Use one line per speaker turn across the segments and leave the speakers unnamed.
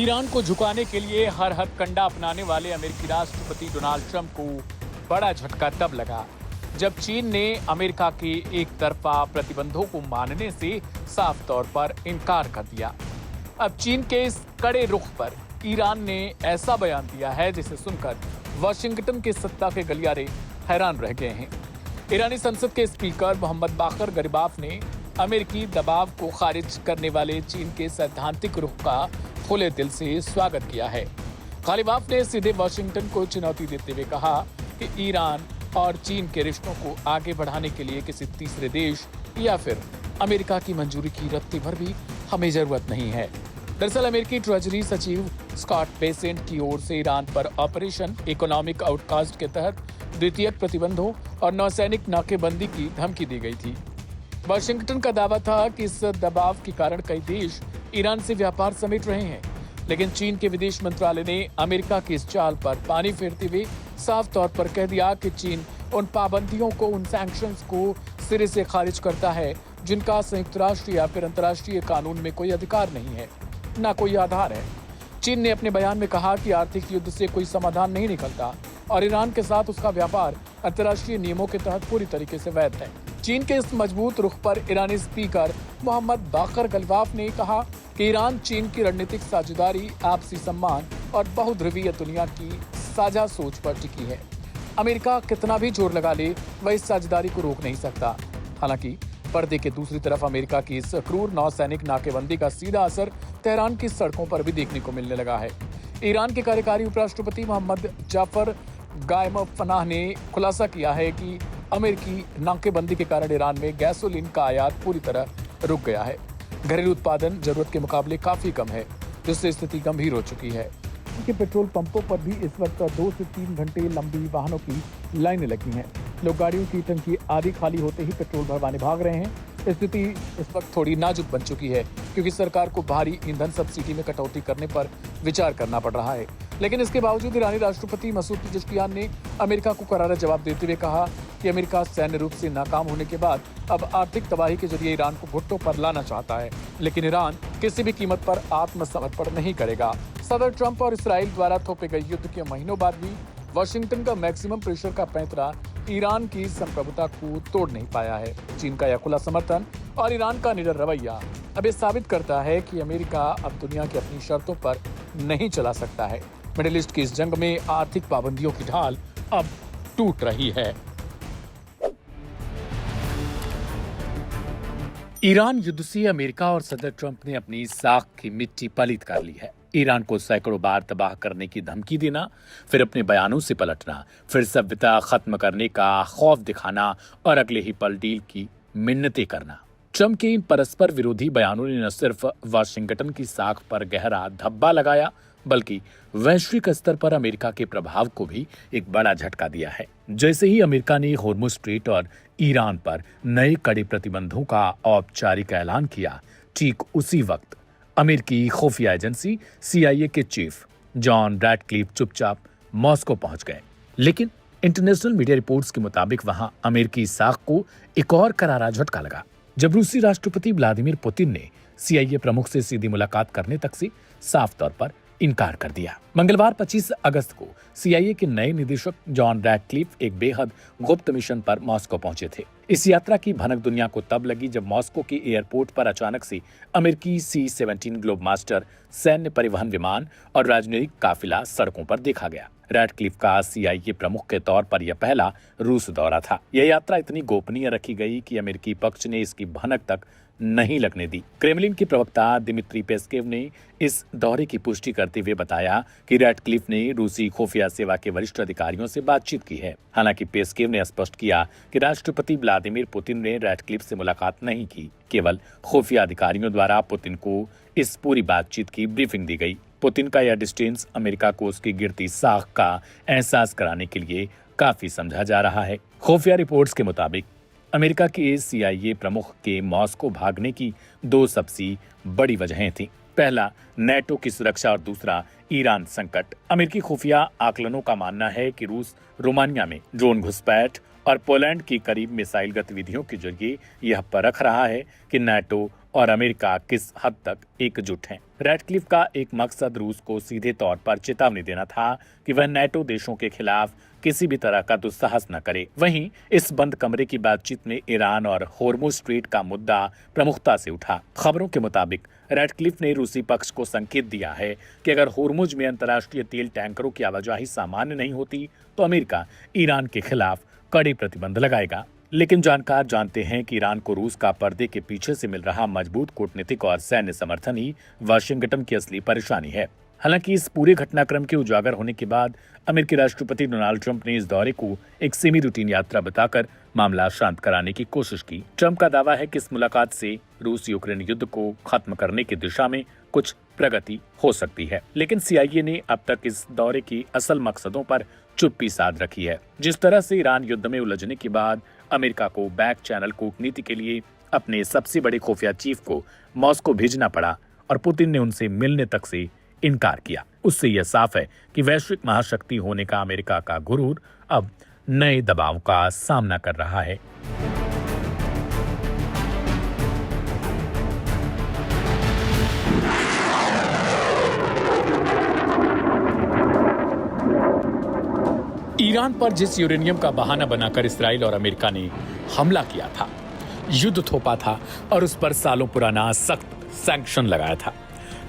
Iran को झुकाने के लिए हर हथकंडा अपनाने वाले अमेरिकी राष्ट्रपति डोनाल्ड ट्रंप को बड़ा झटका तब लगा जब चीन ने अमेरिका के एक तरफा प्रतिबंधों को मानने से साफ तौर पर इनकार कर दिया। अब चीन के इस कड़े रुख पर ईरान ने ऐसा बयान दिया है जिसे सुनकर वाशिंगटन के सत्ता के गलियारे हैरान रह गए हैं। ईरानी संसद के स्पीकर मोहम्मद बाकर गलिबाफ ने अमेरिकी दबाव को खारिज करने वाले चीन के सैद्धांतिक रुख का खुले दिल से स्वागत किया है। गलिबाफ ने सीधे वाशिंगटन को चुनौती देते हुए कहा कि ईरान और चीन के रिश्तों को आगे बढ़ाने के लिए किसी तीसरे देश या फिर अमेरिका की मंजूरी की रत्ती भर भी हमें जरूरत नहीं है। दरअसल अमेरिकी ट्रेजरी सचिव स्कॉट बेसेंट की ओर से ईरान पर ऑपरेशन इकोनॉमिक आउटकास्ट के तहत द्वितीयक प्रतिबंधों और नौसैनिक नाकेबंदी की धमकी दी गई थी। वाशिंगटन का दावा था कि इस दबाव के कारण कई देश ईरान से व्यापार समेट रहे हैं, लेकिन चीन के विदेश मंत्रालय ने अमेरिका की इस चाल पर पानी फेरते हुए साफ तौर पर कह दिया कि चीन उन पाबंदियों को, उन सैंक्शंस को सिरे से खारिज करता है जिनका संयुक्त राष्ट्र या फिर अंतर्राष्ट्रीय कानून में कोई अधिकार नहीं है, न कोई आधार है। चीन ने अपने बयान में कहा कि आर्थिक युद्ध से कोई समाधान नहीं निकलता और ईरान के साथ उसका व्यापार अंतर्राष्ट्रीय नियमों के तहत पूरी तरीके से वैध है। चीन के इस मजबूत रुख पर ईरानी स्पीकर मोहम्मद बाकर गलिबाफ ने कहा कि ईरान चीन की रणनीतिक साझेदारी, आपसी सम्मान और बहुध्रुवीय दुनिया की साझा सोच पर टिकी है। अमेरिका कितना भी जोर लगा ले, वह इस साझेदारी को रोक नहीं सकता। हालांकि पर्दे के दूसरी तरफ अमेरिका की इस क्रूर नौसैनिक नाकेबंदी का सीधा असर तेहरान की सड़कों पर भी देखने को मिलने लगा है। ईरान के कार्यकारी उपराष्ट्रपति मोहम्मद जाफर गायमफनाह ने खुलासा किया है कि अमेरिकी नाकेबंदी के कारण ईरान में गैसोलीन का आयात पूरी तरह रुक गया है। घरेलू उत्पादन जरूरत के मुकाबले काफी कम है, जिससे स्थिति गंभीर हो चुकी है। इनके पेट्रोल पंपों पर भी इस वक्त 2 से 3 घंटे लंबी वाहनों की लाइनें लगी हैं। लोग गाड़ियों की टंकी आधी खाली होते ही पेट्रोल भरवाने भाग रहे हैं। स्थिति इस वक्त थोड़ी नाजुक बन चुकी है क्योंकि सरकार को भारी ईंधन सब्सिडी में कटौती करने पर विचार करना पड़ रहा है। लेकिन इसके बावजूद ईरानी राष्ट्रपति मसूद पेजेश्कियान ने अमेरिका को करारा जवाब देते हुए कहा कि अमेरिका सैन्य रूप से नाकाम होने के बाद अब आर्थिक तबाही के जरिए ईरान को भुट्टो पर लाना चाहता है, लेकिन ईरान किसी भी कीमत पर आत्मसमर्पण नहीं करेगा। सदर ट्रंप और इसराइल द्वारा थोपे गए युद्ध के महीनों बाद भी वाशिंगटन का मैक्सिमम प्रेशर का पैंतरा ईरान की संप्रभुता को तोड़ नहीं पाया है। चीन का यह खुला समर्थन और ईरान का निडर रवैया अब ये साबित करता है कि अमेरिका अब दुनिया की अपनी शर्तों पर नहीं चला सकता है। मिडिल ईस्ट की इस जंग में आर्थिक पाबंदियों की ढाल अब टूट रही है। ईरान युद्ध से अमेरिका और सदर ट्रंप ने अपनी साख की मिट्टी पलीत कर ली है। ईरान को सैकड़ों बार तबाह करने की धमकी देना, फिर अपने बयानों से पलटना, फिर सभ्यता खत्म करने का खौफ दिखाना और अगले ही पल डील की मिन्नतें करना। ट्रंप के इन परस्पर विरोधी बयानों ने न सिर्फ वाशिंगटन की साख पर गहरा धब्बा लगाया, बल्कि वैश्विक स्तर पर अमेरिका के प्रभाव को भी एक बड़ा झटका दिया है। जैसे ही अमेरिका ने होर्मुज स्ट्रेट और ईरान पर नए कड़े प्रतिबंधों का औपचारिक ऐलान किया, ठीक उसी वक्त अमेरिकी खुफिया एजेंसी CIA के चीफ जॉन रैटक्लिफ चुपचाप मॉस्को पहुंच गए। लेकिन इंटरनेशनल मीडिया रिपोर्ट्स के मुताबिक वहां अमेरिकी साख को एक और करारा झटका लगा जब रूसी राष्ट्रपति व्लादिमीर पुतिन ने CIA प्रमुख से सीधी मुलाकात करने तक से साफ तौर पर इनकार कर दिया। मंगलवार 25 अगस्त को CIA के नए निदेशक जॉन रैटक्लिफ एक बेहद गुप्त मिशन पर मॉस्को पहुंचे थे। इस यात्रा की भनक दुनिया को तब लगी जब मॉस्को के एयरपोर्ट पर अचानक से अमेरिकी C-17 ग्लोबमास्टर सैन्य परिवहन विमान और राजनयिक काफिला सड़कों पर देखा गया। रैटक्लिफ का CIA प्रमुख के तौर पर यह पहला रूस दौरा था। यह यात्रा इतनी गोपनीय रखी गई कि अमेरिकी पक्ष ने इसकी भनक तक नहीं लगने दी। क्रेमलिन के प्रवक्ता दिमित्री पेस्केव ने इस दौरे की पुष्टि करते हुए बताया कि रैटक्लिफ ने रूसी खुफिया सेवा के वरिष्ठ अधिकारियों से बातचीत की है। हालांकि पेस्केव ने स्पष्ट किया कि राष्ट्रपति व्लादिमीर पुतिन ने रैटक्लिफ से मुलाकात नहीं की, केवल खुफिया अधिकारियों द्वारा पुतिन को इस पूरी बातचीत की ब्रीफिंग दी गई। पुतिन का यह डिस्टेंस अमेरिका को उसकी गिरती साख का एहसास कराने के लिए काफी समझा जा रहा है। खुफिया रिपोर्ट्स के मुताबिक अमेरिका के CIA प्रमुख के मॉस्को भागने की 2 सबसे बड़ी वजहें थीं। पहला, नेटो की सुरक्षा और दूसरा ईरान संकट। अमेरिकी खुफिया आकलनों का मानना है कि रूस रोमानिया में ड्रोन घुसपैठ और पोलैंड की करीब मिसाइल गतिविधियों के जरिए यह परख रहा है कि नाटो और अमेरिका किस हद तक एकजुट हैं। रैडक्लिफ का एक मकसद रूस को सीधे तौर पर चेतावनी देना था कि वह नाटो देशों के खिलाफ किसी भी तरह का दुस्साहस न करे। वहीं इस बंद कमरे की बातचीत में ईरान और होर्मुज स्ट्रेट का मुद्दा प्रमुखता से उठा। खबरों के मुताबिक रैडक्लिफ ने रूसी पक्ष को संकेत दिया है कि अगर होर्मुज में अंतर्राष्ट्रीय तेल टैंकरों की आवाजाही सामान्य नहीं होती तो अमेरिका ईरान के खिलाफ कड़े प्रतिबंध लगाएगा। लेकिन जानकार जानते हैं कि ईरान को रूस का पर्दे के पीछे से मिल रहा मजबूत कूटनीतिक और सैन्य समर्थन ही वाशिंगटन की असली परेशानी है। हालांकि इस पूरे घटनाक्रम के उजागर होने के बाद अमेरिकी राष्ट्रपति डोनाल्ड ट्रंप ने इस दौरे को एक सेमी रूटीन यात्रा बताकर मामला शांत कराने की कोशिश की। ट्रंप का दावा है कि इस मुलाकात से रूस यूक्रेन युद्ध को खत्म करने की दिशा में कुछ प्रगति हो सकती है। लेकिन CIA ने अब तक इस दौरे की असल मकसदों पर चुप्पी साध रखी है। जिस तरह से ईरान युद्ध में उलझने के बाद अमेरिका को बैक चैनल कूटनीति के लिए अपने सबसे बड़े खुफिया चीफ को मॉस्को भेजना पड़ा और पुतिन ने उनसे मिलने तक से इनकार किया, उससे यह साफ है कि वैश्विक महाशक्ति होने का अमेरिका का गुरूर अब नए दबाव का सामना कर रहा है। ईरान पर जिस यूरेनियम का बहाना बनाकर इसराइल और अमेरिका ने हमला किया था, युद्ध थोपा था और उस पर सालों पुराना सख्त सैंक्शन लगाया था,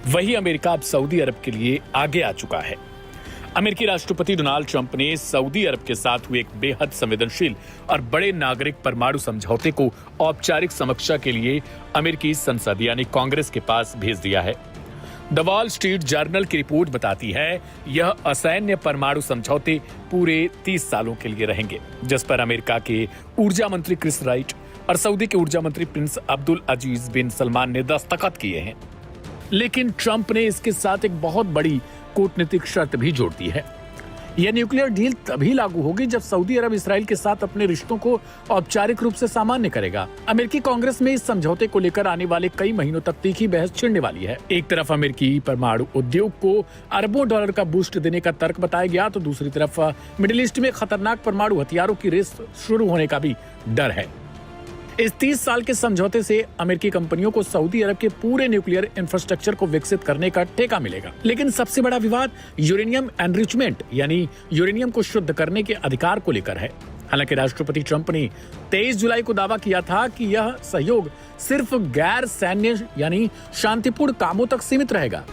वही अमेरिका अब सऊदी अरब के लिए आगे आ चुका है। अमेरिकी राष्ट्रपति डोनाल्ड ट्रंप ने सऊदी अरब के साथ हुए एक बेहद संवेदनशील और बड़े नागरिक परमाणु समझौते को औपचारिक समीक्षा के लिए अमेरिकी संसद यानी कांग्रेस के पास भेज दिया है। द वॉल स्ट्रीट जर्नल की रिपोर्ट बताती है यह असैन्य परमाणु समझौते पूरे 30 सालों के लिए रहेंगे, जिस पर अमेरिका के ऊर्जा मंत्री क्रिस राइट और सऊदी के ऊर्जा मंत्री प्रिंस अब्दुल अजीज बिन सलमान ने दस्तखत किए हैं। लेकिन ट्रंप ने इसके साथ एक बहुत बड़ी कूटनीतिक शर्त भी जोड़ दी है। यह न्यूक्लियर डील तभी लागू होगी जब सऊदी अरब इसराइल के साथ अपने रिश्तों को औपचारिक रूप से सामान्य करेगा। अमेरिकी कांग्रेस में इस समझौते को लेकर आने वाले कई महीनों तक तीखी बहस छिड़ने वाली है। एक तरफ अमेरिकी परमाणु उद्योग को अरबों डॉलर का बूस्ट देने का तर्क बताया गया, तो दूसरी तरफ मिडिल ईस्ट में खतरनाक परमाणु हथियारों की रेस शुरू होने का भी डर है। इस 30 साल के समझौते से अमेरिकी कंपनियों को सऊदी अरब के पूरे न्यूक्लियर इंफ्रास्ट्रक्चर को विकसित करने का ठेका मिलेगा। लेकिन सबसे बड़ा विवाद यूरेनियम एनरिचमेंट यानी यूरेनियम को शुद्ध करने के अधिकार को लेकर है। हालांकि राष्ट्रपति ट्रंप ने 23 जुलाई को दावा किया था कि यह सहयोग सिर्फ गैर सैन्य यानी शांतिपूर्ण कामों तक सीमित रहेगा।